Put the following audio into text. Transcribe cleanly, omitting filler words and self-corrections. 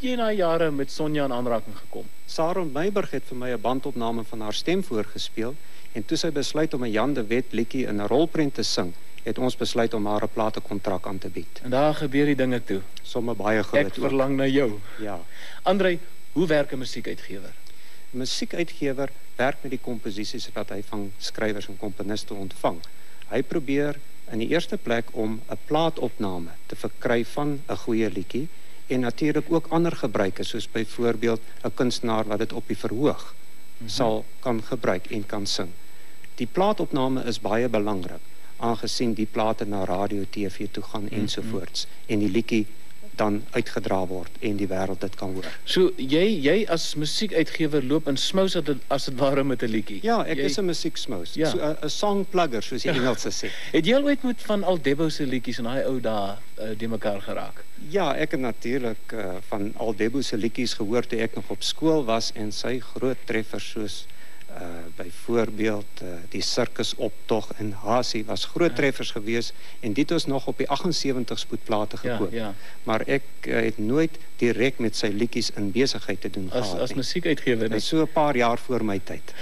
jy in daai jare met Sonja in aanraking gekom? Saron Meiburg het vir my 'n bandopname van haar stem voorgespeel en toe sy besluit om 'n Jan de Wet liedjie in 'n rolprent te sing, het ons besluit om haar 'n platekontrak aan te bied. En daar gebeur die dinge toe. Somme baie groot. Ek verlang na jou. Ja. André, hoe werk 'n musiekuitgewer? 'n Musiekuitgewer werk met die komposisies wat hy van skrywers en komponiste ontvang. Hy probeer in die eerste plek om 'n plaatopname te verkry van 'n goeie liedjie en natuurlik ook ander gebruike, soos byvoorbeeld 'n kunstenaar wat dit op die verhoog sal kan gebruik en kan sing. Die plaatopname is baie belangrik, aangesien die plate na radio, TV toe gaan ensovoorts en die liedjie dan uitgedra word en die wêreld dit kan hoor. So jy as musiekuitgewer loop in smous as dit ware met 'n liedjie. Ja, ek is 'n musieksmous. Ja. So 'n song plugger soos die Engelse sê. Het jy al ooit met van Aldebo se liedjies in daai ou dae die mekaar geraak? Ja, ek het natuurlik van Aldebo se liedjies gehoor toe ek nog op skool was en sy groot treffers soos byvoorbeeld die Sirkusoptog en Hasie was groot treffers gewees en dit is nog op die 78 spoedplate gekoop. Ja. Maar ek het nooit direk met sy liedjies in besigheid te doen gehad. As musiekuitgewer Dit is so 'n paar jaar voor my tyd.